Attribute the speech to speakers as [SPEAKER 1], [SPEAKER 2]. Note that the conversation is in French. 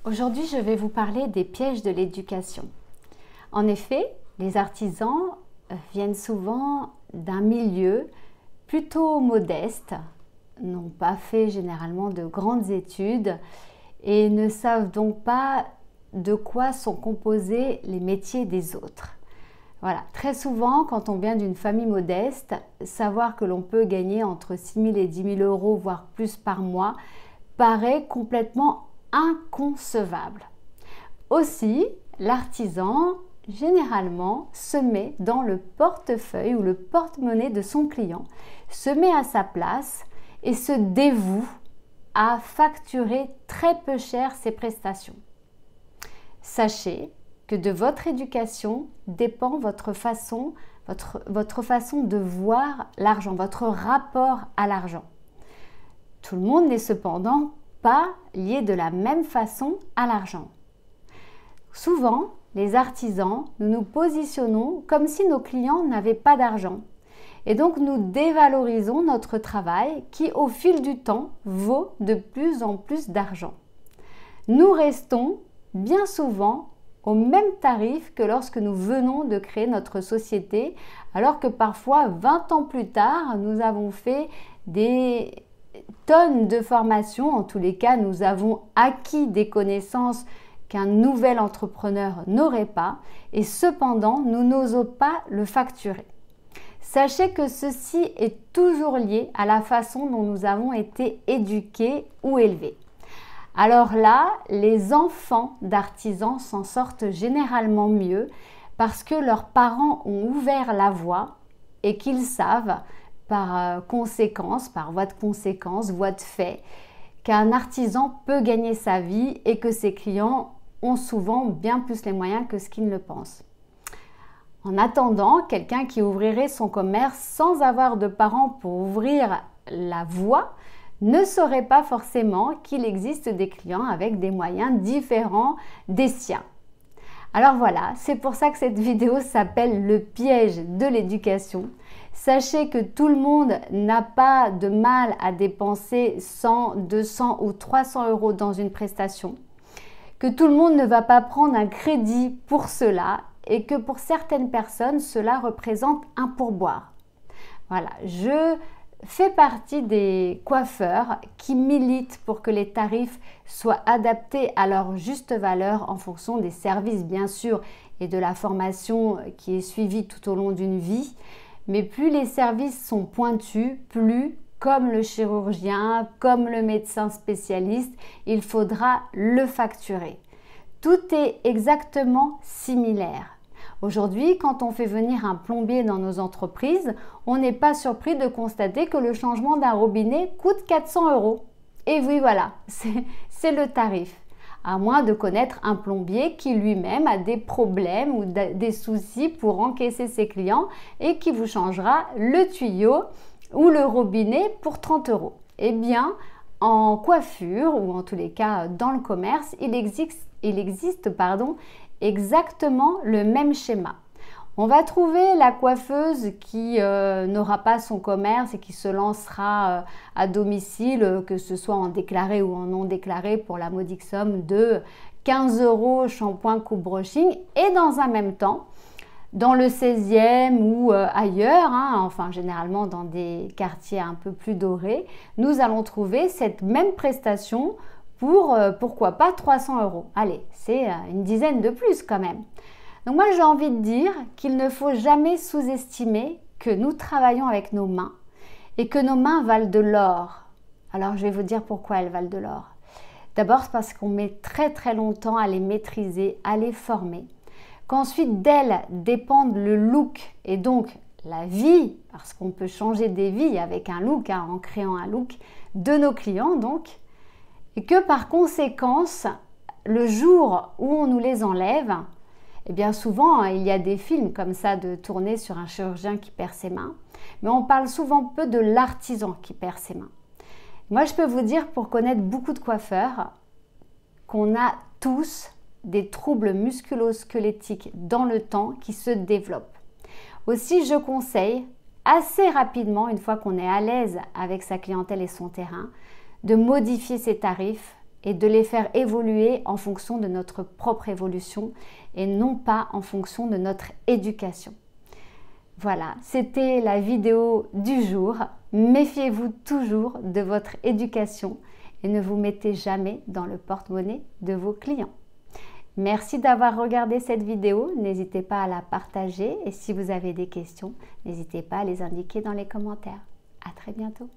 [SPEAKER 1] Aujourd'hui, je vais vous parler des pièges de l'éducation. En effet, les artisans viennent souvent d'un milieu plutôt modeste, n'ont pas fait généralement de grandes études et ne savent donc pas de quoi sont composés les métiers des autres. Voilà, très souvent, quand on vient d'une famille modeste, savoir que l'on peut gagner entre 6 000 et 10 000 euros, voire plus par mois, paraît complètement inconcevable. Aussi, l'artisan, généralement, se met dans le portefeuille ou le porte-monnaie de son client, se met à sa place et se dévoue à facturer très peu cher ses prestations. Sachez que de votre éducation dépend votre façon de voir l'argent, votre rapport à l'argent. Tout le monde n'est cependant pas lié de la même façon à l'argent. Souvent, les artisans, nous nous positionnons comme si nos clients n'avaient pas d'argent. Et donc, nous dévalorisons notre travail qui, au fil du temps, vaut de plus en plus d'argent. Nous restons bien souvent au même tarif que lorsque nous venons de créer notre société, alors que parfois, 20 ans plus tard, nous avons fait des tonnes de formations. En tous les cas, nous avons acquis des connaissances qu'un nouvel entrepreneur n'aurait pas et cependant, nous n'osons pas le facturer. Sachez que ceci est toujours lié à la façon dont nous avons été éduqués ou élevés. Alors là, les enfants d'artisans s'en sortent généralement mieux parce que leurs parents ont ouvert la voie et qu'ils savent par conséquence, par voie de conséquence, voie de fait, qu'un artisan peut gagner sa vie et que ses clients ont souvent bien plus les moyens que ce qu'ils ne le pensent. En attendant, quelqu'un qui ouvrirait son commerce sans avoir de parents pour ouvrir la voie ne saurait pas forcément qu'il existe des clients avec des moyens différents des siens. Alors voilà, c'est pour ça que cette vidéo s'appelle le piège de l'éducation. Sachez que tout le monde n'a pas de mal à dépenser 100, 200 ou 300 euros dans une prestation, que tout le monde ne va pas prendre un crédit pour cela et que pour certaines personnes, cela représente un pourboire. Voilà, je fais partie des coiffeurs qui militent pour que les tarifs soient adaptés à leur juste valeur en fonction des services bien sûr et de la formation qui est suivie tout au long d'une vie. Mais plus les services sont pointus, plus, comme le chirurgien, comme le médecin spécialiste, il faudra le facturer. Tout est exactement similaire. Aujourd'hui, quand on fait venir un plombier dans nos entreprises, on n'est pas surpris de constater que le changement d'un robinet coûte 400 euros. Et oui, voilà, c'est le tarif. À moins de connaître un plombier qui lui-même a des problèmes ou des soucis pour encaisser ses clients et qui vous changera le tuyau ou le robinet pour 30 euros. Eh bien, en coiffure ou en tous les cas dans le commerce, il existe exactement le même schéma. On va trouver la coiffeuse qui n'aura pas son commerce et qui se lancera à domicile, que ce soit en déclaré ou en non déclaré, pour la modique somme de 15 euros shampoing coupe brushing. Et dans un même temps, dans le 16e ou ailleurs, enfin généralement dans des quartiers un peu plus dorés, nous allons trouver cette même prestation pour, pourquoi pas, 300 euros. Allez, c'est une dizaine de plus quand même. Donc moi, j'ai envie de dire qu'il ne faut jamais sous-estimer que nous travaillons avec nos mains et que nos mains valent de l'or. Alors, je vais vous dire pourquoi elles valent de l'or. D'abord, parce qu'on met très très longtemps à les maîtriser, à les former. Qu'ensuite, d'elles dépendent le look et donc la vie, parce qu'on peut changer des vies avec un look, en créant un look, de nos clients donc. Et que par conséquence, le jour où on nous les enlève, eh bien souvent il y a des films comme ça de tournés sur un chirurgien qui perd ses mains, mais on parle souvent peu de l'artisan qui perd ses mains. Moi je peux vous dire, pour connaître beaucoup de coiffeurs, qu'on a tous des troubles musculo-squelettiques dans le temps qui se développent. Aussi je conseille assez rapidement, une fois qu'on est à l'aise avec sa clientèle et son terrain, de modifier ses tarifs et de les faire évoluer en fonction de notre propre évolution et non pas en fonction de notre éducation. Voilà, c'était la vidéo du jour. Méfiez-vous toujours de votre éducation et ne vous mettez jamais dans le porte-monnaie de vos clients. Merci d'avoir regardé cette vidéo. N'hésitez pas à la partager et si vous avez des questions, n'hésitez pas à les indiquer dans les commentaires. À très bientôt.